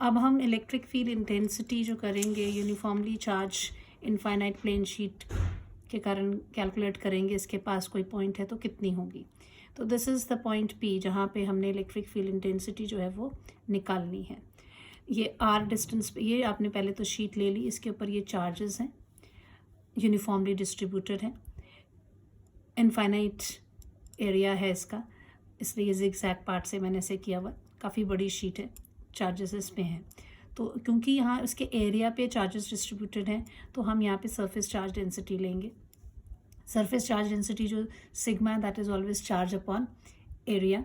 अब हम electric field intensity जो करेंगे uniformly charge infinite plane sheet के कारण कैलकुलेट करेंगे, इसके पास कोई पॉइंट है तो कितनी होगी। तो this is the point P जहाँ पे हमने इलेक्ट्रिक फील्ड इंटेंसिटी जो है वो निकालनी है। ये r डिस्टेंस पे, ये आपने पहले तो शीट ले ली, इसके ऊपर ये चार्जेस हैं, यूनिफॉर्मली डिस्ट्रीब्यूटेड है, इनफाइनाइट एरिया है इसका, इसलिए ज़िगज़ैग पार्ट से मैंने ऐसे किया हुआ। काफ़ी बड़ी शीट है, चार्जेस इस पे हैं, तो क्योंकि यहाँ इसके एरिया पे चार्जेस डिस्ट्रीब्यूटेड हैं तो हम यहाँ पे सरफेस चार्ज डेंसिटी लेंगे। सरफेस चार्ज डेंसिटी जो sigma, that is always charge upon area.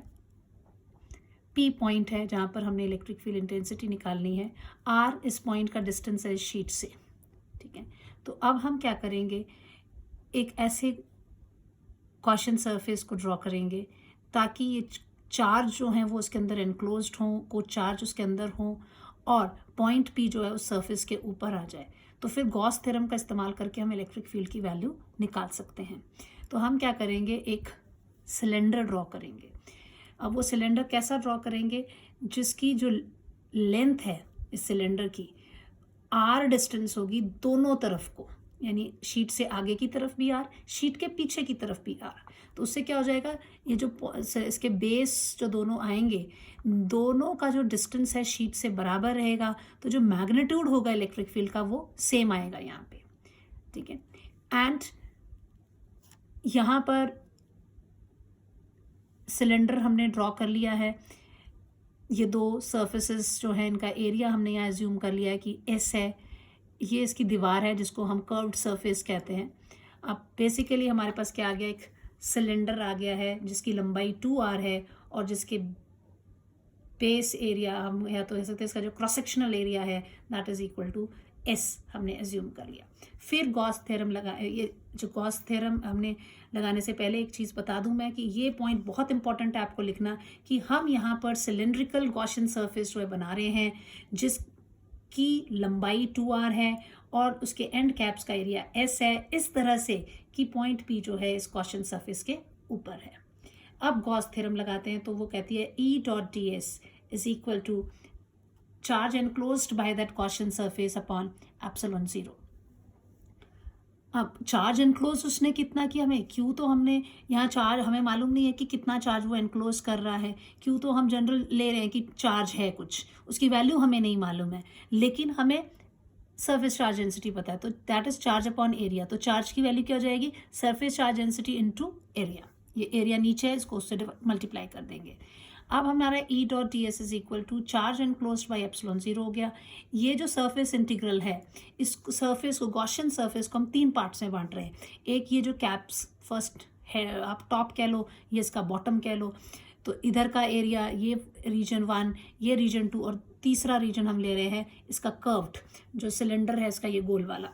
P point है जहाँ पर हमने इलेक्ट्रिक फील्ड इंटेंसिटी निकालनी है। R इस पॉइंट का डिस्टेंस है इस शीट से, ठीक है। तो अब हम क्या करेंगे, एक ऐसे गॉसियन सरफेस को ड्रॉ करेंगे ताकि ये चार्ज जो हैं वो उसके अंदर एनक्लोज्ड हों, को चार्ज उसके अंदर हों और पॉइंट P जो है उस सरफेस के ऊपर आ जाए। तो फिर गॉस थ्योरम का इस्तेमाल करके हम इलेक्ट्रिक फील्ड की वैल्यू निकाल सकते हैं। तो हम क्या करेंगे, एक सिलेंडर ड्रॉ करेंगे। अब वो सिलेंडर कैसा ड्रॉ करेंगे, जिसकी जो लेंथ है इस सिलेंडर की r डिस्टेंस होगी दोनों तरफ को, यानी शीट से आगे की तरफ भी r, शीट के पीछे की तरफ भी r। तो उससे क्या हो जाएगा, ये जो इसके बेस जो दोनों आएंगे, दोनों का जो डिस्टेंस है शीट से बराबर रहेगा, तो जो मैग्नीट्यूड होगा इलेक्ट्रिक फील्ड का वो सेम आएगा यहाँ पे, ठीक है। एंड यहाँ पर सिलेंडर हमने ड्रॉ कर लिया है। ये दो सरफेसेस जो हैं इनका एरिया हमने यहाँ एज्यूम कर लिया है कि S है, ये इसकी दीवार है जिसको हम कर्व्ड सरफेस कहते हैं। अब बेसिकली हमारे पास क्या आ गया, एक सिलेंडर आ गया है जिसकी लंबाई 2r है और जिसके बेस एरिया हम या तो कह सकते हैं इसका जो क्रॉस सेक्शनल एरिया है that is equal to S हमने एज्यूम कर लिया। फिर गॉस थ्योरम लगा, ये जो गॉस थ्योरम हमने लगाने से पहले एक चीज़ बता दूं मैं कि ये पॉइंट बहुत इंपॉर्टेंट है आपको लिखना, कि हम यहाँ पर सिलेंड्रिकल गॉसियन सरफेस जो है बना रहे हैं जिसकी लंबाई 2r है और उसके एंड कैप्स का एरिया S है, इस तरह से कि पॉइंट P जो है इस गॉसियन सरफेस के ऊपर है। अब गॉस थ्योरम लगाते हैं तो वो कहती है E dot d s is equal to charge enclosed by that Gaussian surface upon epsilon 0। अब चार्ज एनक्लोज उसने कितना किया, हमें क्यू तो हमने यहाँ चार्ज हमें मालूम नहीं है कि कितना चार्ज वो एनक्लोज कर रहा है, क्यू तो हम जनरल ले रहे हैं कि चार्ज है कुछ, उसकी वैल्यू हमें नहीं मालूम है, लेकिन हमें सरफेस चार्ज डेंसिटी पता है, तो that is charge upon area. तो चार्ज की वैल्यू क्या हो जाएगी, surface charge density into area. ये एरिया नीचे है, इसको उससे मल्टीप्लाई कर देंगे। अब हमारा E dot d s is equal to charge enclosed by epsilon 0 हो गया। ये जो सरफेस इंटीग्रल है, इस सरफेस को गॉसियन सरफेस को हम 3 पार्ट्स में बांट रहे हैं। एक ये जो कैप्स फर्स्ट है, आप टॉप कह लो, ये इसका बॉटम कह लो, तो इधर का एरिया ये रीजन 1, ये रीजन 2 और तीसरा रीजन हम ले रहे हैं इसका कर्व्ड जो सिलेंडर है इसका ये गोल वाला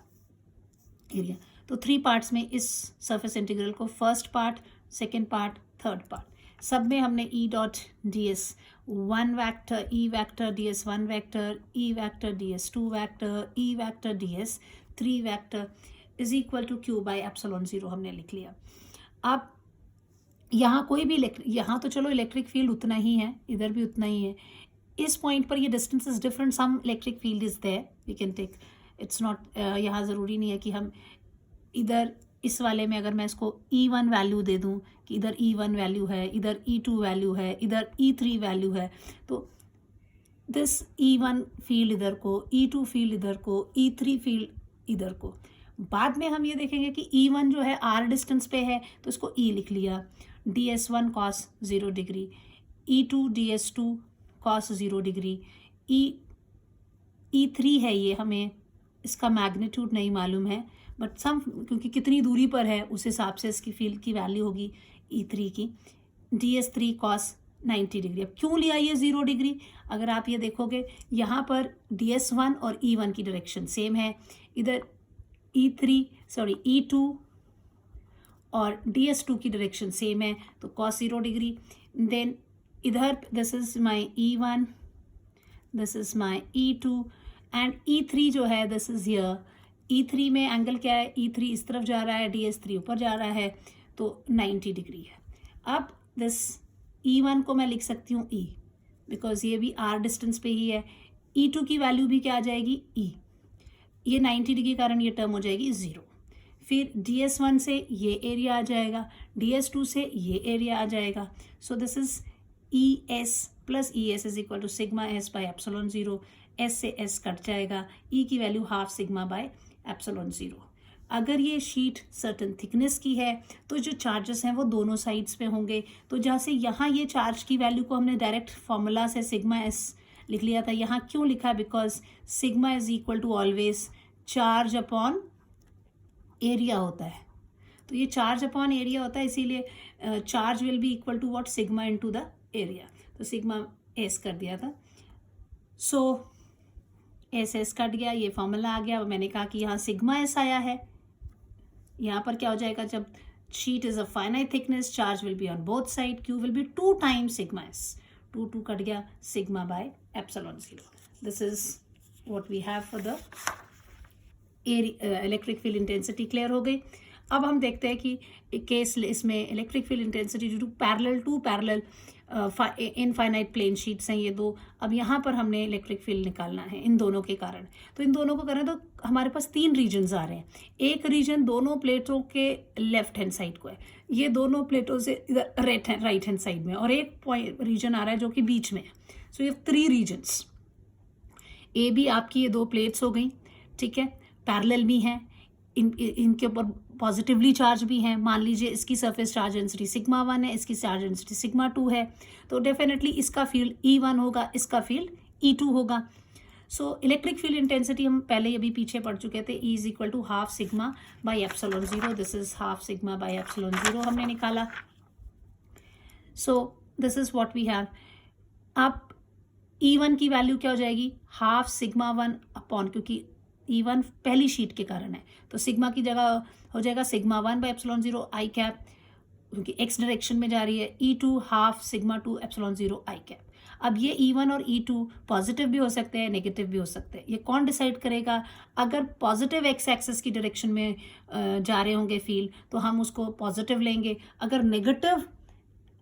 एरिया। तो 3 पार्ट्स में इस सरफेस इंटीग्रल को, first part, second part, third part, सब में हमने E dot d s 1 vector, E vector d s 1 vector, E vector d s 2 vector, E vector d s 3 vector is equal to Q by epsilon 0 हमने लिख लिया। अब यहाँ कोई भी यहाँ तो चलो इलेक्ट्रिक फील्ड उतना ही है, इधर भी उतना ही है, इस पॉइंट पर ये distance is different, some electric field is there, we can take, it's not, यहाँ ज़रूरी नहीं है कि हम इधर इस वाले में अगर मैं इसको E1 वैल्यू दे दूं कि इधर E1 वैल्यू है, इधर E2 वैल्यू है, इधर E3 वैल्यू है, तो दिस E1 फील्ड इधर को, E2 फील्ड इधर को, E3 फील्ड इधर को। बाद में हम ये देखेंगे कि E1 जो है R डिस्टेंस पे है तो इसको E लिख लिया, DS1 cos 0 degree, E2 DS2 cos 0 degree, E3 है ये, हमें इसका मैग्नीट्यूड नहीं मालूम है बट सम, क्योंकि कितनी दूरी पर है उस हिसाब से इसकी फील्ड की वैल्यू होगी E3 की, DS3 cos 90 डिग्री। अब क्यों लिया ये 0 डिग्री, अगर आप ये देखोगे यहाँ पर DS1 और E1 की डायरेक्शन सेम है, इधर E2 और DS2 की डायरेक्शन सेम है तो cos 0 डिग्री। देन इधर this is my E1, this is my E2 and E3 जो है दिस इज हियर। E3 में एंगल क्या है, E3 इस तरफ जा रहा है, DS3 ऊपर जा रहा है तो 90 डिग्री है। अब दिस E1 को मैं लिख सकती हूँ E, बिकॉज ये भी R डिस्टेंस पे ही है, E2 की वैल्यू भी क्या आ जाएगी E, ये 90 डिग्री के कारण ये टर्म हो जाएगी 0। फिर DS1 से ये एरिया आ जाएगा, DS2 से ये एरिया आ जाएगा। So this is ES plus ES is equal to sigma S by epsilon 0। S से S कट जाएगा, E की value half sigma by epsilon 0। अगर ये शीट सर्टन थिकनेस की है तो जो चार्जेस हैं वो दोनों साइड्स पे होंगे। तो जहाँ से यहाँ ये चार्ज की वैल्यू को हमने डायरेक्ट फॉर्मूला से सिग्मा S लिख लिया था, यहाँ क्यों लिखा? Because sigma is equal to always charge upon area होता है। तो ये चार्ज अपॉन एरिया होता है, इसीलिए charge will be equal to what? Sigma into the area. तो सिग्मा एस कर दिया था। सो एस एस कट गया, ये फॉर्मूला आ गया। मैंने कहा कि यहाँ सिग्मा एस आया है, यहाँ पर क्या हो जाएगा? जब sheet is a finite thickness, charge will be on both side, Q will be 2 times sigma S. 2 cut गया, sigma by epsilon 0। This is what we have for the electric field intensity. Clear हो गई। अब हम देखते हैं कि case इसमें electric field intensity due to parallel infinite plane sheets हैं ये दो। अब यहाँ पर हमने इलेक्ट्रिक फील्ड निकालना है इन दोनों के कारण। तो इन दोनों को करें तो हमारे पास 3 रीजन्स आ रहे हैं। एक रीजन दोनों प्लेटों के लेफ्ट हैंड साइड को है, ये दोनों प्लेटों से इधर राइट हैंड साइड में, और एक पॉइंट रीजन आ रहा है जो कि बीच में है। सो ये 3 रीजन्स। ए बी आपकी ये 2 प्लेट्स हो गई, ठीक है, पैरेलल भी हैं, इनके ऊपर पॉजिटिवली चार्ज भी हैं। मान लीजिए इसकी सरफेस चार्ज डेंसिटी सिग्मा 1 है, इसकी चार्ज डेंसिटी सिग्मा 2 है, तो डेफिनेटली इसका फील्ड E1 होगा, इसका फील्ड E2 होगा। सो इलेक्ट्रिक फील्ड इंटेंसिटी हम पहले अभी पीछे पढ़ चुके थे, E is equal to half sigma by epsilon 0। This is half sigma by epsilon 0 हमने निकाला। So this is what we have. अब E1 की वैल्यू क्या हो जाएगी? हाफ सिग्मा 1 अपॉन, क्योंकि E1 पहली शीट के कारण है तो सिग्मा की जगह हो जाएगा sigma 1 by epsilon 0 I cap, क्योंकि x डायरेक्शन में जा रही है। E2 हाफ सिग्मा 2 एप्सिलॉन 0 आई कैप। अब ये E1 और E2 पॉजिटिव भी हो सकते हैं, नेगेटिव भी हो सकते हैं। ये कौन डिसाइड करेगा? अगर पॉजिटिव एक्स एक्सिस की डायरेक्शन में जा रहे होंगे फील्ड तो हम उसको पॉजिटिव लेंगे, अगर नेगेटिव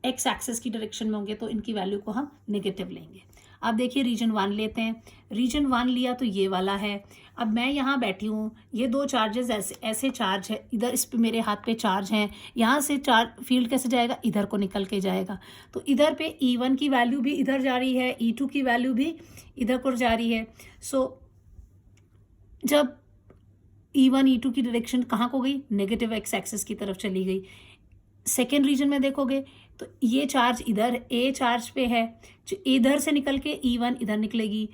एक्स एक्सिस की डायरेक्शन में होंगे तो इनकी वैल्यू को हम नेगेटिव लेंगे। अब देखिए रीजन 1 लेते हैं। रीजन 1 लिया तो ये वाला है। अब मैं यहाँ बैठी हूँ, ये 2 चार्जेस ऐसे चार्ज है, इधर इस पे मेरे हाथ पे चार्ज हैं, यहाँ से चार्ज फील्ड कैसे जाएगा? इधर को निकल के जाएगा। तो इधर पे E1 की वैल्यू भी इधर जा रही है, E2 की वैल्यू भी इधर को जा रही है। सो जब E1 E2 की डायरेक्शन कहाँ को गई? नेगेटिव एक्स एक्सिस की तरफ चली गई। सेकेंड रीजन में देखोगे तो ये चार्ज इधर ए चार्ज पे है, जो इधर से निकल के E1 इधर निकलेगी।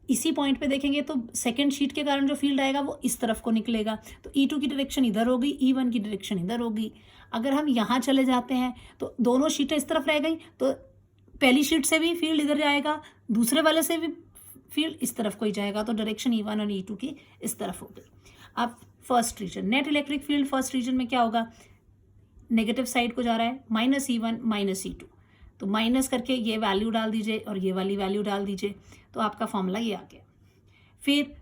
इसी पॉइंट पे देखेंगे तो सेकेंड शीट के कारण जो फील्ड आएगा वो इस तरफ को निकलेगा, तो E2 की डायरेक्शन इधर होगी, E1 की डायरेक्शन इधर होगी। अगर हम यहाँ चले जाते हैं तो दोनों शीटें इस तरफ रह गई, तो पहली शीट से भी फील्ड इधर जाएगा, दूसरे वाले से भी फील्ड इस तरफ को ही जाएगा, तो डायरेक्शन E1 और E2 की इस तरफ होगी। अब first region net electric field, first region में क्या होगा? नेगेटिव साइड को जा रहा है, -E1 -E2, तो माइनस करके ये वैल्यू डाल दीजिए और ये वाली वैल्यू डाल दीजिए, तो आपका फॉर्मूला ये आ गया। फिर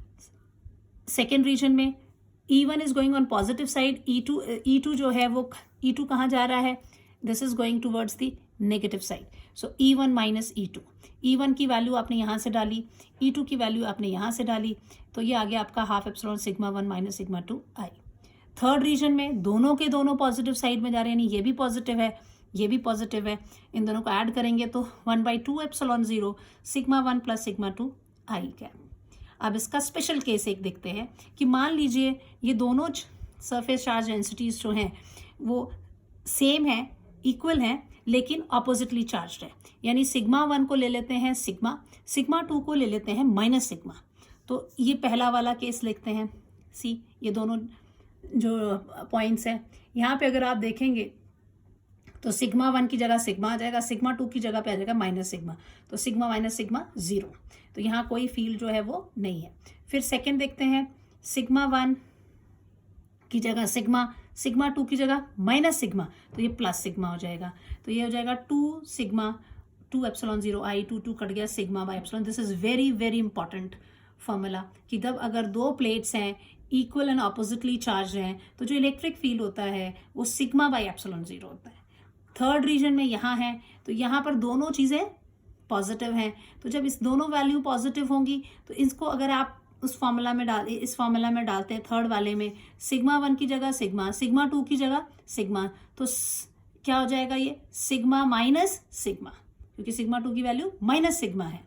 सेकेंड रीजन में E1 is going on positive side, E2 जो है वो E2 कहाँ जा रहा है? This is going towards the negative side. So E1 minus E2, E1 की वैल्यू आपने यहाँ से डाली, E2 की वैल्यू आपने यहाँ से डाली, तो ये आ गया आपका half epsilon sigma 1 minus sigma 2 आई। थर्ड रीजन में दोनों के दोनों पॉजिटिव साइड में जा रहे हैं, यानी ये भी पॉजिटिव है, ये भी पॉजिटिव है, इन दोनों को ऐड करेंगे तो 1/2 एप्सिलॉन 0 सिग्मा 1 प्लस सिग्मा 2 आई कैप। अब इसका स्पेशल केस एक देखते हैं कि मान लीजिए ये दोनों सरफेस चार्ज डेंसिटीज जो हैं वो सेम है, इक्वल हैं, लेकिन ऑपोजिटली चार्ज्ड है, यानी सिग्मा 1 को ले लेते हैं सिग्मा 2 को ले लेते हैं माइनस सिग्मा। तो ये पहला वाला केस लिखते हैं। सी ये दोनों जो पॉइंट्स हैं, यहाँ पे अगर आप देखेंगे तो सिग्मा 1 की जगह सिग्मा आ जाएगा, सिग्मा 2 की जगह पे आ जाएगा माइनस सिग्मा, तो सिग्मा माइनस सिग्मा 0, तो यहाँ कोई फील्ड जो है वो नहीं है। फिर सेकंड देखते हैं, सिग्मा 1 की जगह सिग्मा 2 की जगह माइनस सिग्मा, तो ये प्लस सिग्मा हो जाएगा, तो ये हो जाएगा 2 सिग्मा 2 एप्सिलॉन 0 आई, 2 कट गया sigma by epsilon. This is very very important formula कि जब अगर 2 प्लेट्स हैं इक्वल एंड ऑपोजिटली चार्ज हैं तो जो इलेक्ट्रिक फील्ड होता है वो सिग्मा बाई एप्सिलॉन 0 होता है। थर्ड रीजन में यहाँ है तो यहाँ पर दोनों चीज़ें पॉजिटिव हैं। तो जब इस दोनों वैल्यू पॉजिटिव होंगी तो इसको अगर आप इस फॉर्मूला में डालते हैं, थर्ड वाले में सिग्मा 1 की जगह सिग्मा 2 की जगह सिग्मा, तो क्या हो जाएगा ये सिग्मा माइनस सिग्मा, क्योंकि सिग्मा 2 की वैल्यू माइनस सिग्मा है,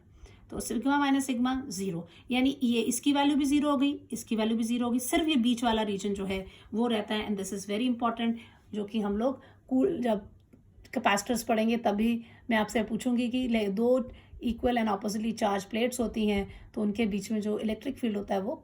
तो सिग्मा माइनस सिग्मा 0, यानी ये इसकी वैल्यू भी 0 हो गई, इसकी वैल्यू भी 0 हो गई, सिर्फ ये बीच वाला रीजन जो है वो रहता है। And this is very important, जो कि हम लोग जब कैपेसिटर्स पढ़ेंगे तभी मैं आपसे पूछूंगी कि दो equal and oppositely charge plates होती हैं तो उनके बीच में जो इलेक्ट्रिक फील्ड होता है वो